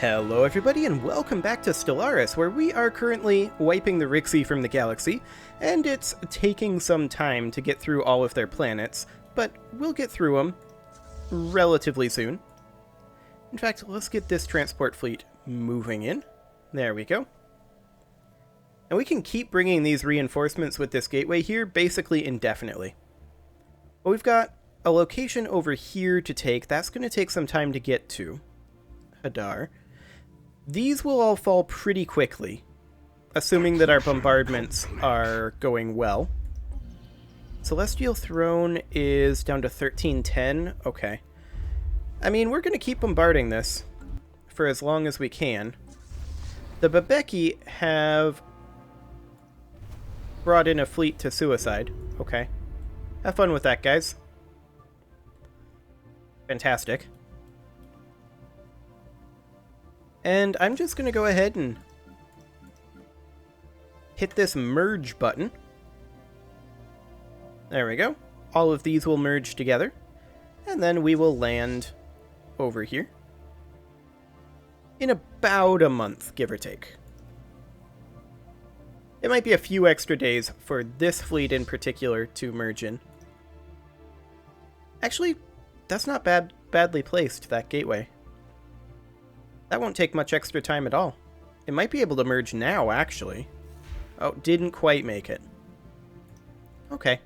Hello everybody and welcome back to Stellaris, where we are currently wiping the Rixie from the galaxy, and it's taking some time to get through all of their planets, but we'll get through them relatively soon. In fact, let's get this transport fleet moving in. There we go. And we can keep bringing these reinforcements with this gateway here basically indefinitely. But we've got a location over here to take. That's going to take some time to get to. Hadar. These will all fall pretty quickly, assuming that our bombardments are going well. Celestial Throne is down to 1310. Okay. I mean, we're going to keep bombarding this for as long as we can. The Babeki have brought in a fleet to suicide. Okay. Have fun with that, guys. Fantastic. And I'm just going to go ahead and hit this merge button. There we go. All of these will merge together. And then we will land over here in about a month, give or take. It might be a few extra days for this fleet in particular to merge in. Actually, that's not badly placed, that gateway. That won't take much extra time at all. It might be able to merge now, actually. Oh, didn't quite make it. Okay.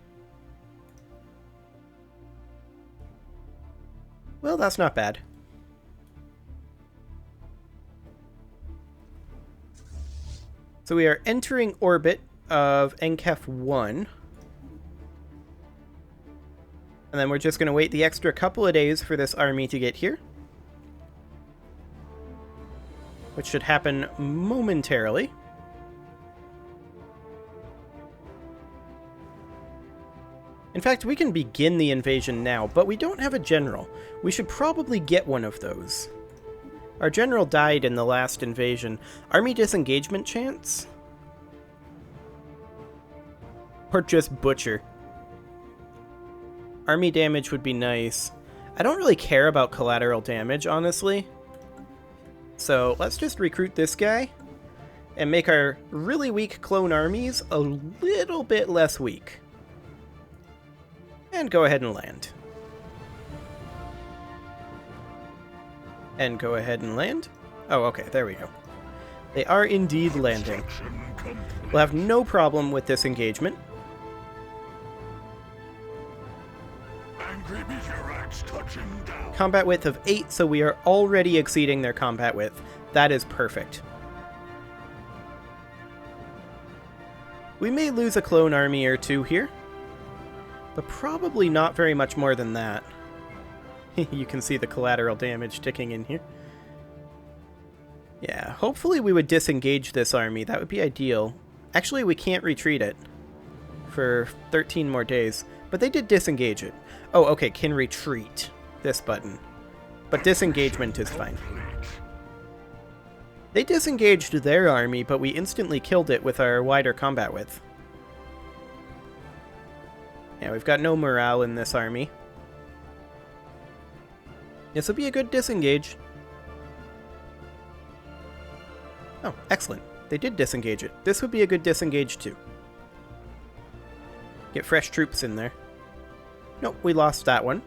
Well, that's not bad. So we are entering orbit of Enkef 1. And then we're just going to wait the extra couple of days for this army to get here, which should happen momentarily. In fact, we can begin the invasion now, but we don't have a general. We should probably get one of those. Our general died in the last invasion. Army disengagement chance? Or just butcher? Army damage would be nice. I don't really care about collateral damage, honestly. So let's just recruit this guy and make our really weak clone armies a little bit less weak. And go ahead and land. And go ahead and land. Oh, okay, there we go. They are indeed landing. We'll have no problem with this engagement. Combat width of 8, so we are already exceeding their combat width. That is perfect. We may lose a clone army or two here, but probably not very much more than that. You can see the collateral damage ticking in here. Yeah, hopefully we would disengage this army. That would be ideal. Actually, we can't retreat it for 13 more days, but they did disengage it. Oh, okay, can retreat. This button. But disengagement is fine. They disengaged their army, but we instantly killed it with our wider combat width. Yeah, we've got no morale in this army. This will be a good disengage. Oh, excellent. They did disengage it. This would be a good disengage too. Get fresh troops in there. Nope, we lost that one.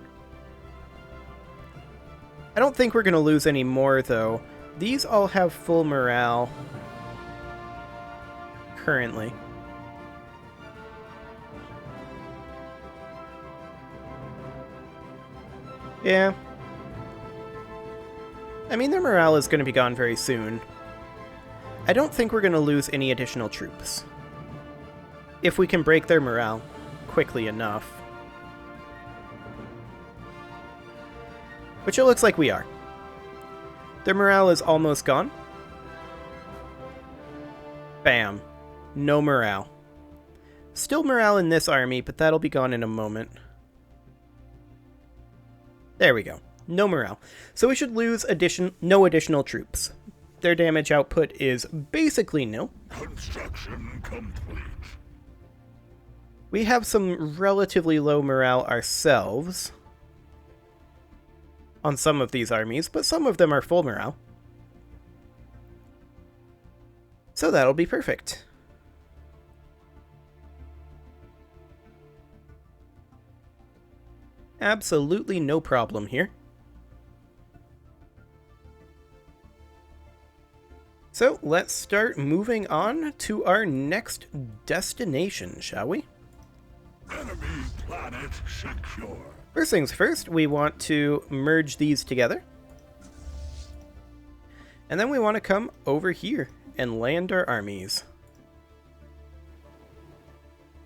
I don't think we're going to lose any more, though. These all have full morale currently. Yeah. I mean, their morale is going to be gone very soon. I don't think we're going to lose any additional troops, if we can break their morale quickly enough. Which it looks like we are. Their morale is almost gone. Bam. No morale. Still morale in this army, but that'll be gone in a moment. There we go. No morale. So we should lose no additional troops. Their damage output is basically nil. Construction complete. We have some relatively low morale ourselves on some of these armies, but some of them are full morale. So that'll be perfect. Absolutely no problem here. So let's start moving on to our next destination, shall we? Enemy planet secure. First things first, we want to merge these together. And then we want to come over here and land our armies.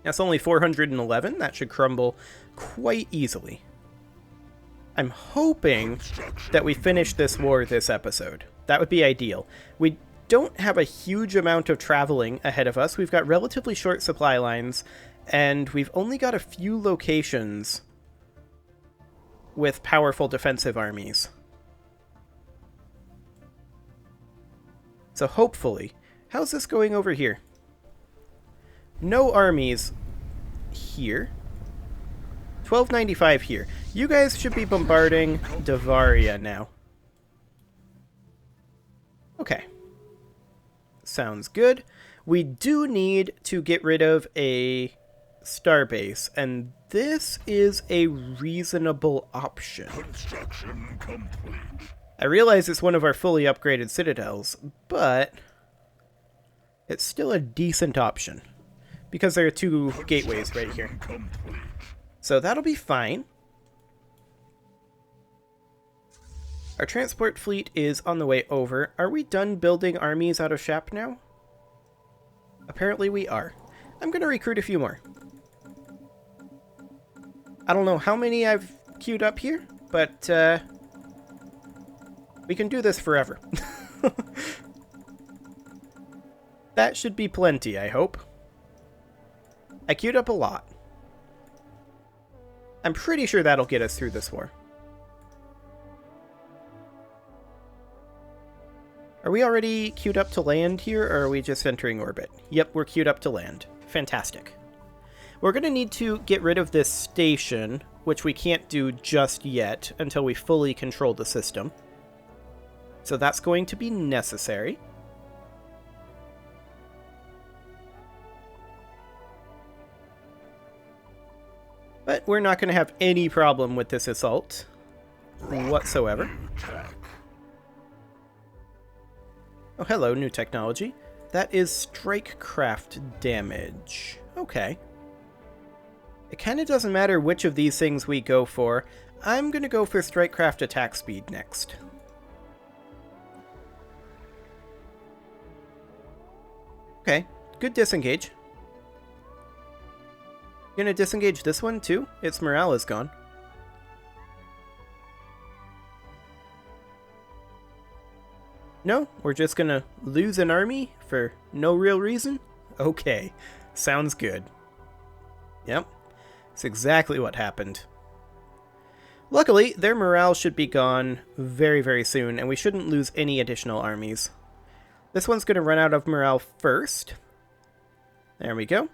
That's only 411. That should crumble quite easily. I'm hoping that we finish this war this episode. That would be ideal. We don't have a huge amount of traveling ahead of us. We've got relatively short supply lines, and we've only got a few locations with powerful defensive armies. So hopefully, how's this going over here? No armies here. 1295 here. You guys should be bombarding Davaria now. Okay. Sounds good. We do need to get rid of a starbase, and this is a reasonable option. Construction complete. I realize it's one of our fully upgraded citadels, but it's still a decent option because there are two gateways right here. Complete. So that'll be fine. Our transport fleet is on the way over. Are we done building armies out of Shap now? Apparently we are. I'm going to recruit a few more. I don't know how many I've queued up here, but we can do this forever. That should be plenty, I hope. I queued up a lot. I'm pretty sure that'll get us through this war. Are we already queued up to land here, or are we just entering orbit? Yep, we're queued up to land. Fantastic. We're going to need to get rid of this station, which we can't do just yet until we fully control the system. So that's going to be necessary. But we're not going to have any problem with this assault whatsoever. Oh, hello, new technology. That is strikecraft damage. Okay. It kind of doesn't matter which of these things we go for. I'm going to go for strikecraft attack speed next. Okay, good disengage. You're going to disengage this one too? Its morale is gone. No, we're just going to lose an army for no real reason? Okay, sounds good. Yep, it's exactly what happened. Luckily, their morale should be gone very, very soon, and we shouldn't lose any additional armies. This one's going to run out of morale first. There we go.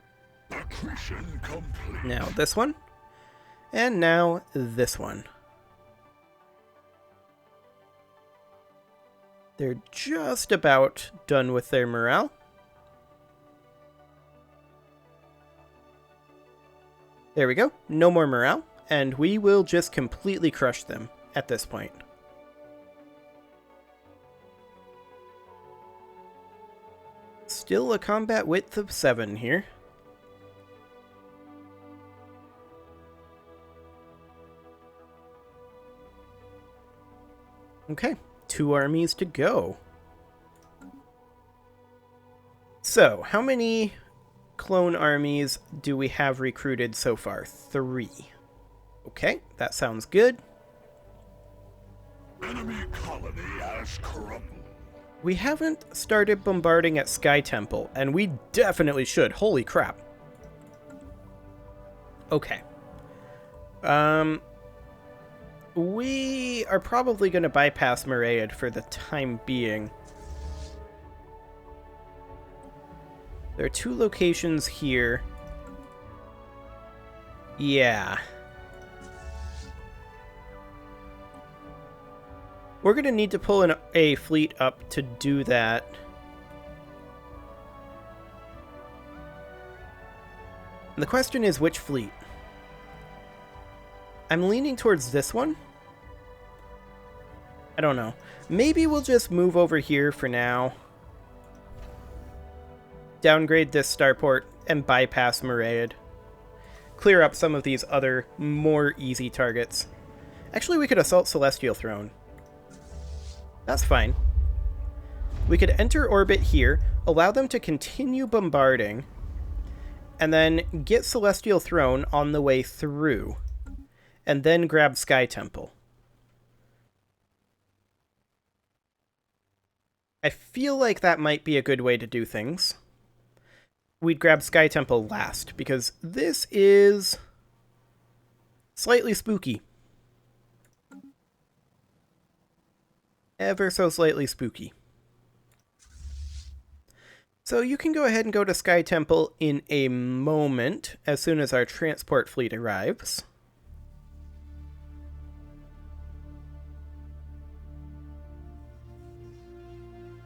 Now this one. And now this one. They're just about done with their morale. There we go. No more morale. And we will just completely crush them at this point. Still a combat width of 7 here. Okay, 2 armies to go. So, how many clone armies do we have recruited so far? 3. Okay, that sounds good. Enemy colony has crumbled. We haven't started bombarding at Sky Temple, and we definitely should. Holy crap. Okay. We are probably going to bypass Maraid for the time being. There are 2 locations here. Yeah. We're going to need to pull a fleet up to do that. And the question is, which fleet? I'm leaning towards this one. I don't know. Maybe we'll just move over here for now. Downgrade this starport and bypass Maraid. Clear up some of these other, more easy targets. Actually, we could assault Celestial Throne. That's fine. We could enter orbit here, allow them to continue bombarding, and then get Celestial Throne on the way through, and then grab Sky Temple. I feel like that might be a good way to do things. We'd grab Sky Temple last, because this is slightly spooky. Ever so slightly spooky. So you can go ahead and go to Sky Temple in a moment, as soon as our transport fleet arrives.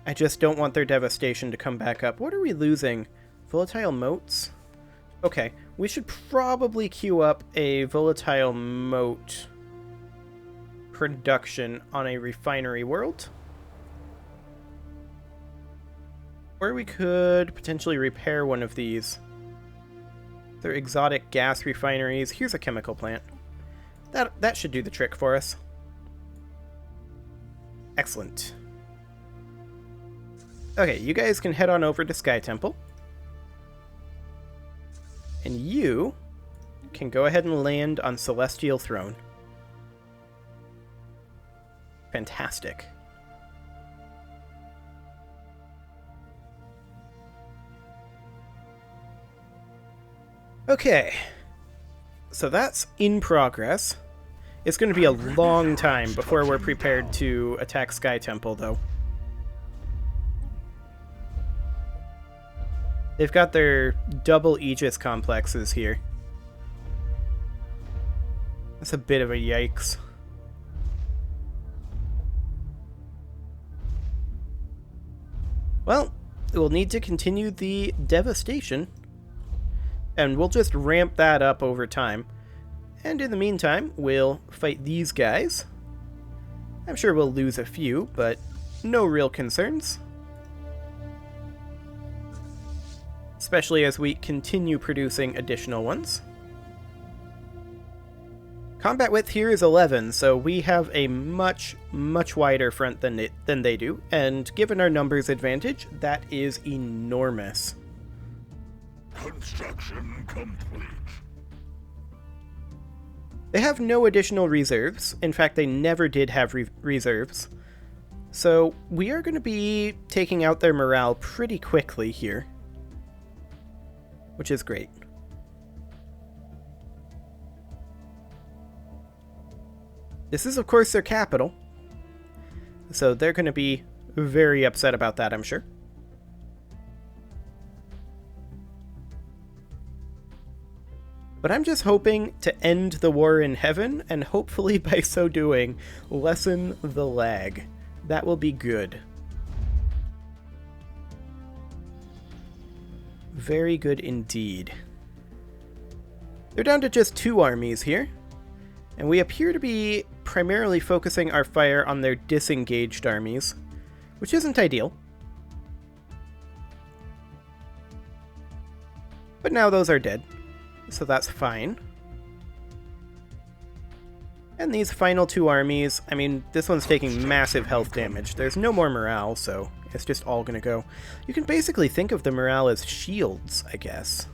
I just don't want their devastation to come back up. What are we losing? Volatile motes? Okay, we should probably queue up a volatile mote production on a refinery world. Or we could potentially repair one of these. They're exotic gas refineries. Here's a chemical plant. That should do the trick for us. Excellent. Okay, you guys can head on over to Sky Temple. And you can go ahead and land on Celestial Throne. Fantastic. Okay. So that's in progress. It's going to be a long time before we're prepared to attack Sky Temple, though. They've got their double Aegis complexes here. That's a bit of a yikes. Well, we'll need to continue the devastation. And we'll just ramp that up over time. And in the meantime, we'll fight these guys. I'm sure we'll lose a few, but no real concerns. Especially as we continue producing additional ones. Combat width here is 11, so we have a much, much wider front than they do, and given our numbers advantage, that is enormous. Construction complete. They have no additional reserves. In fact, they never did have reserves. So we are going to be taking out their morale pretty quickly here. Which is great. This is, of course, their capital. So they're going to be very upset about that, I'm sure. But I'm just hoping to end the war in heaven, and hopefully by so doing, lessen the lag. That will be good. Very good indeed. They're down to just 2 armies here, and we appear to be primarily focusing our fire on their disengaged armies, which isn't ideal. But now those are dead, so that's fine. And these final 2 armies, I mean, this one's taking massive health damage. There's no more morale, so it's just all gonna go. You can basically think of the morale as shields, I guess.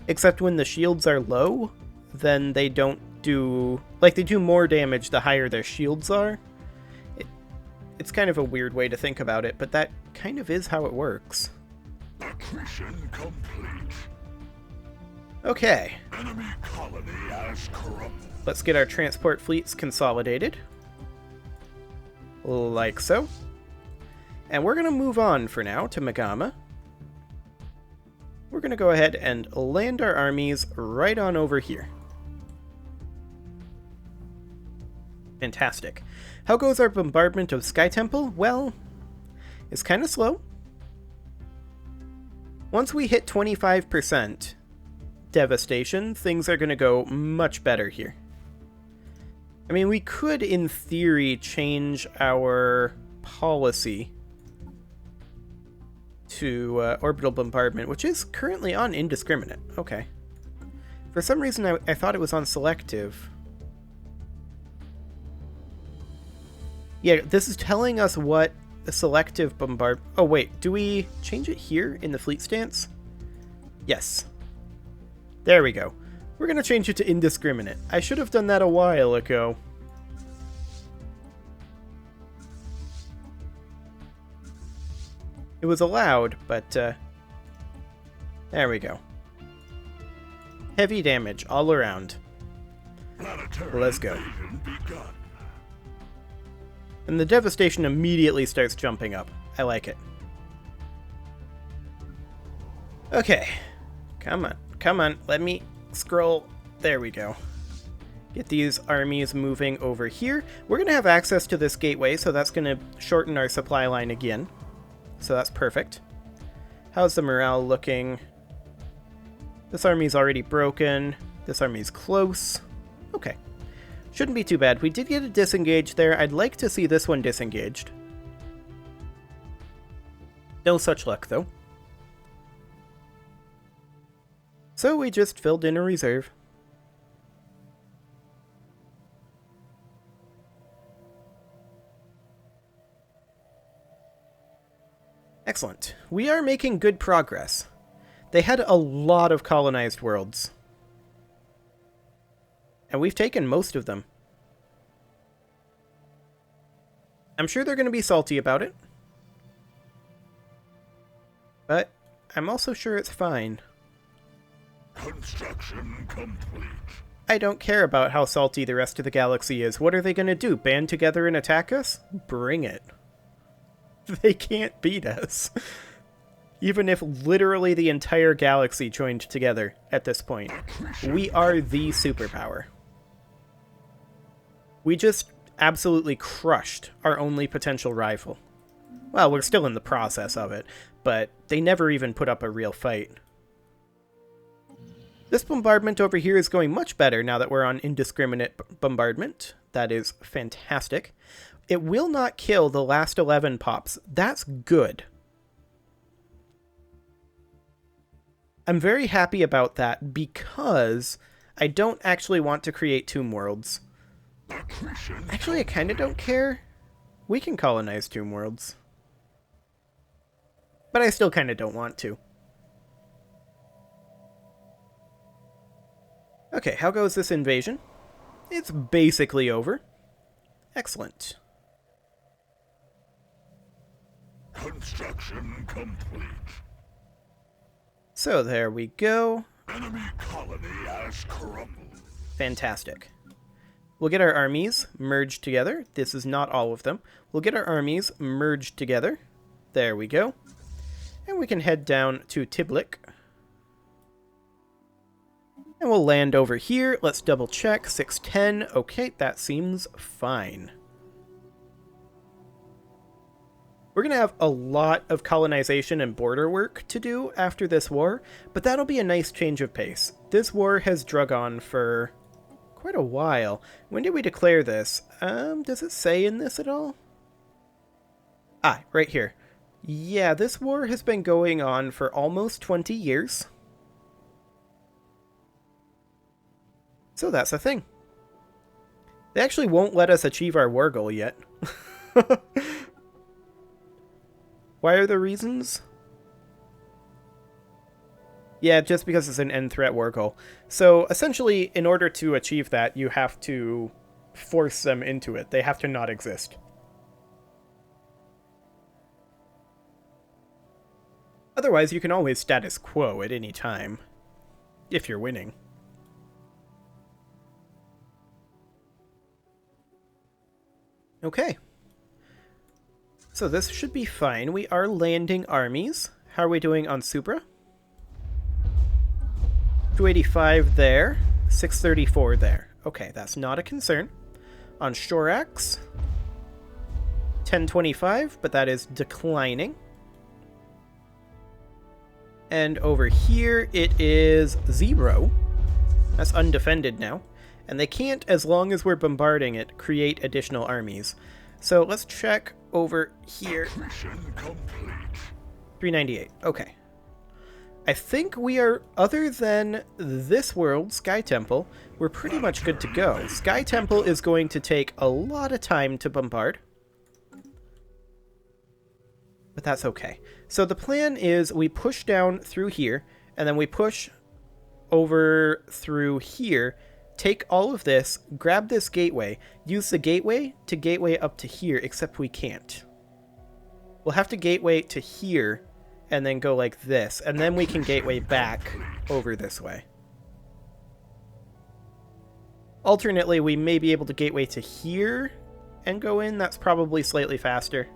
Except when the shields are low, then they don't do... like, they do more damage the higher their shields are. It's kind of a weird way to think about it, but that kind of is how it works. Accretion complete. Okay. Enemy colony as corrupt. Let's get our transport fleets consolidated. Like so. And we're going to move on for now to Megama. We're going to go ahead and land our armies right on over here. Fantastic. How goes our bombardment of Sky Temple? Well, it's kind of slow. Once we hit 25%, devastation, things are going to go much better here. I mean, we could, in theory, change our policy to orbital bombardment, which is currently on indiscriminate. Okay. For some reason, I thought it was on selective. Yeah, this is telling us what a selective bombard... Oh, wait. Do we change it here in the fleet stance? Yes. There we go. We're going to change it to indiscriminate. I should have done that a while ago. It was allowed, but there we go. Heavy damage all around. Let's go. And the devastation immediately starts jumping up. I like it. Okay. Come on. Come on. Let me scroll. There we go. Get these armies moving over here. We're going to have access to this gateway, so that's going to shorten our supply line again. So that's perfect. How's the morale looking? This army's already broken. This army's close. Okay. Shouldn't be too bad. We did get a disengage there. I'd like to see this one disengaged. No such luck, though. So we just filled in a reserve. Excellent. We are making good progress. They had a lot of colonized worlds. And we've taken most of them. I'm sure they're going to be salty about it. But I'm also sure it's fine. Construction complete. I don't care about how salty the rest of the galaxy is. What are they going to do? Band together and attack us? Bring it. They can't beat us. Even if literally the entire galaxy joined together at this point. We are the superpower. We just absolutely crushed our only potential rival. Well, we're still in the process of it, but they never even put up a real fight. This bombardment over here is going much better now that we're on indiscriminate bombardment. That is fantastic. It will not kill the last 11 pops. That's good. I'm very happy about that because I don't actually want to create tomb worlds. Actually, I kind of don't care. We can colonize tomb worlds. But I still kind of don't want to. Okay, how goes this invasion? It's basically over. Excellent. Construction complete. So there we go. Enemy colony has crumbled. Fantastic. We'll get our armies merged together. This is not all of them. We'll get our armies merged together. There we go. And we can head down to Tiblik. And we'll land over here. Let's double check. 610. Okay, that seems fine. We're going to have a lot of colonization and border work to do after this war, but that'll be a nice change of pace. This war has drug on for quite a while. When did we declare this? Does it say in this at all? Ah, right here. Yeah, this war has been going on for almost 20 years. So that's a thing. They actually won't let us achieve our war goal yet. Why are the reasons? Yeah, just because it's an end threat war goal. So essentially, in order to achieve that, you have to force them into it. They have to not exist. Otherwise, you can always status quo at any time, if you're winning. Okay. So this should be fine. We are landing armies. How are we doing on Supra? 285 there. 634 there. Okay, that's not a concern. On Shorax, 1025, but that is declining. And over here it is 0. That's undefended now. And they can't, as long as we're bombarding it, create additional armies. So let's check over here. 398. Okay. I think we are, other than this world, Sky Temple, we're pretty much good to go. Sky Temple is going to take a lot of time to bombard. But that's okay. So the plan is we push down through here, and then we push over through here, take all of this, grab this gateway, use the gateway to gateway up to here, except we can't. We'll have to gateway to here, and then go like this, and then we can gateway back over this way. Alternately, we may be able to gateway to here and go in. That's probably slightly faster.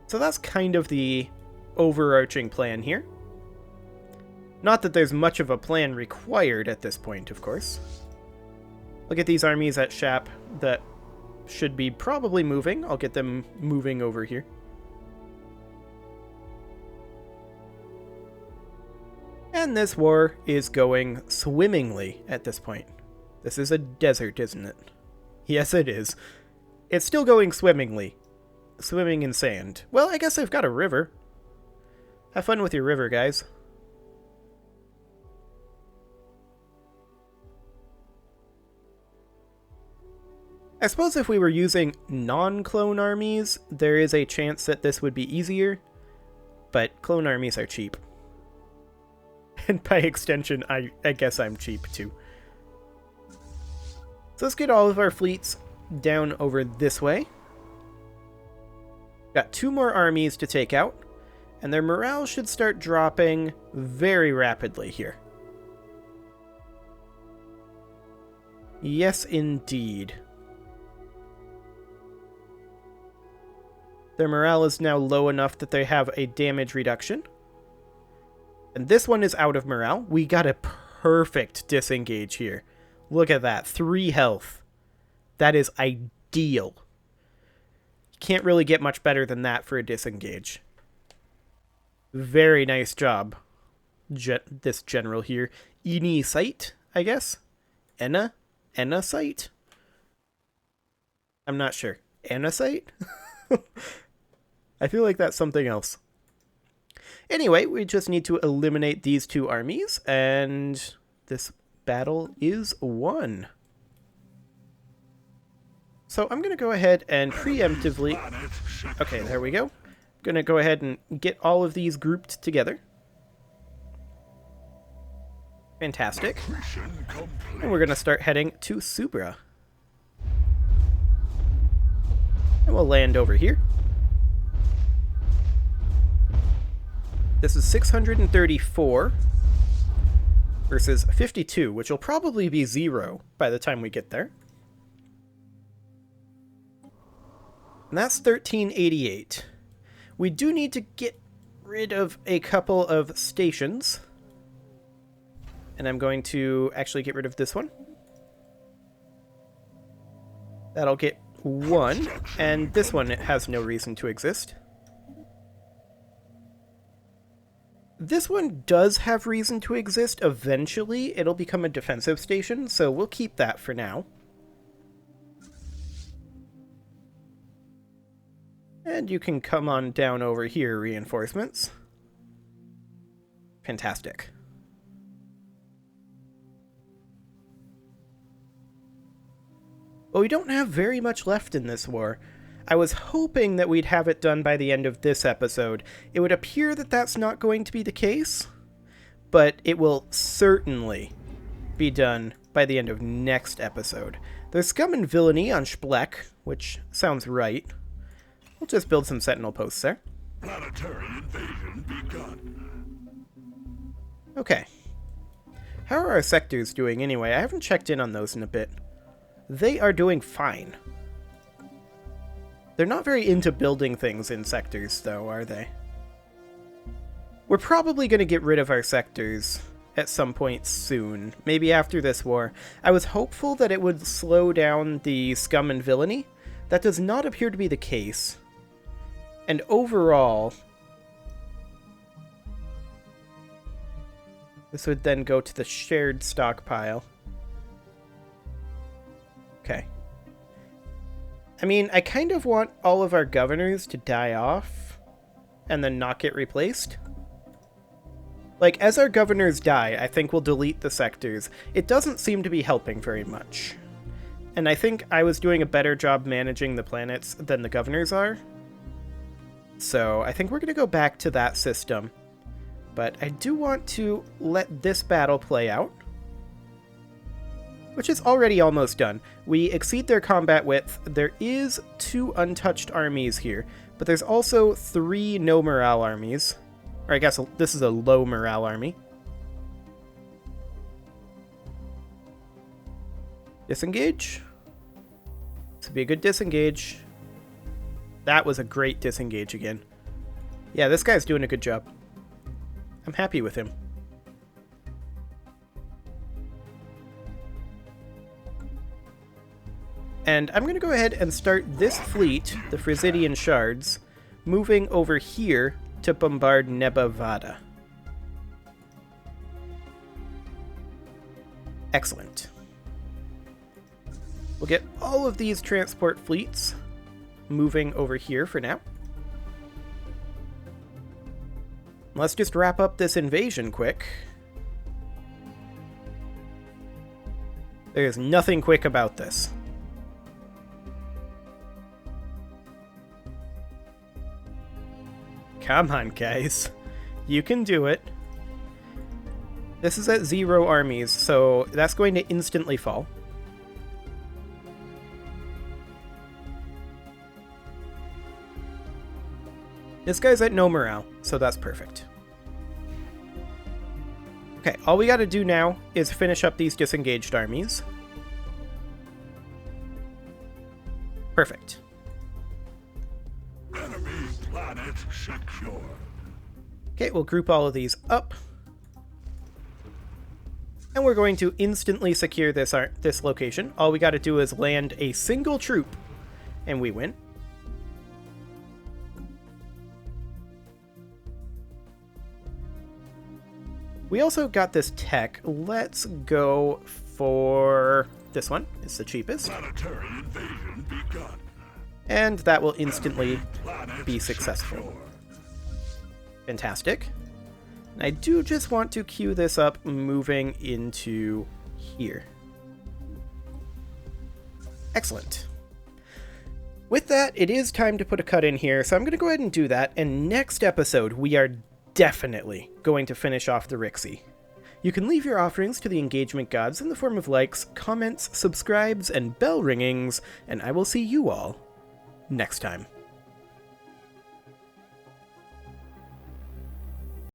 So that's kind of the overarching plan here. Not that there's much of a plan required at this point, of course. Look at these armies at Shap that should be probably moving. I'll get them moving over here. And this war is going swimmingly at this point. This is a desert, isn't it? Yes, it is. It's still going swimmingly. Swimming in sand. Well, I guess I've got a river. Have fun with your river, guys. I suppose if we were using non-clone armies, there is a chance that this would be easier, but clone armies are cheap. And by extension, I guess I'm cheap too. So let's get all of our fleets down over this way. Got 2 more armies to take out, and their morale should start dropping very rapidly here. Yes, indeed. Their morale is now low enough that they have a damage reduction. And this one is out of morale. We got a perfect disengage here. Look at that. 3 health. That is ideal. You can't really get much better than that for a disengage. Very nice job. This general here. Eni Sight, I guess? Enna Sight? I'm not sure. Enna Sight? I feel like that's something else. Anyway, we just need to eliminate these 2 armies, and this battle is won. So I'm going to go ahead and preemptively... Okay, there we go. I'm going to go ahead and get all of these grouped together. Fantastic. And we're going to start heading to Subra. And we'll land over here. This is 634 versus 52, which will probably be 0 by the time we get there. And that's 1388. We do need to get rid of a couple of stations. And I'm going to actually get rid of this one. That'll get 1, and this one has no reason to exist. This one does have reason to exist. Eventually, it'll become a defensive station, so we'll keep that for now. And you can come on down over here, reinforcements. Fantastic. Well, we don't have very much left in this war. I was hoping that we'd have it done by the end of this episode. It would appear that that's not going to be the case, but it will certainly be done by the end of next episode. There's scum and villainy on Spleck, which sounds right. We'll just build some sentinel posts there. Planetary invasion begun. Okay. How are our sectors doing anyway? I haven't checked in on those in a bit. They are doing fine. They're not very into building things in sectors, though, are they? We're probably going to get rid of our sectors at some point soon, maybe after this war. I was hopeful that it would slow down the scum and villainy. That does not appear to be the case. And overall, This would then go to the shared stockpile. Okay. I mean, I kind of want all of our governors to die off and then not get replaced. Like, as our governors die, I think we'll delete the sectors. It doesn't seem to be helping very much. And I think I was doing a better job managing the planets than the governors are. So I think we're going to go back to that system. But I do want to let this battle play out, which is already almost done. We exceed their combat width. There is 2 untouched armies here, but there's also 3 no morale armies. Or I guess this is a low morale army. Disengage. This would be a good disengage. That was a great disengage again. Yeah, this guy's doing a good job. I'm happy with him. And I'm going to go ahead and start this fleet, the Frisidian Shards, moving over here to bombard Nebavada. Excellent. We'll get all of these transport fleets moving over here for now. Let's just wrap up this invasion quick. There's nothing quick about this. Come on, guys. You can do it. This is at 0 armies, so that's going to instantly fall. This guy's at no morale, so that's perfect. Okay, all we gotta do now is finish up these disengaged armies. Perfect. Enemy planet secure. Okay, we'll group all of these up. And we're going to instantly secure this location. All we gotta do is land a single troop, and we win. We also got this tech. Let's go for this one. It's the cheapest. Planetary invasion begun. And that will instantly be successful. Fantastic. And I do just want to queue this up moving into here. Excellent. With that, it is time to put a cut in here, so I'm going to go ahead and do that, and next episode we are definitely going to finish off the Rixie. You can leave your offerings to the engagement gods in the form of likes, comments, subscribes, and bell ringings, and I will see you all next time.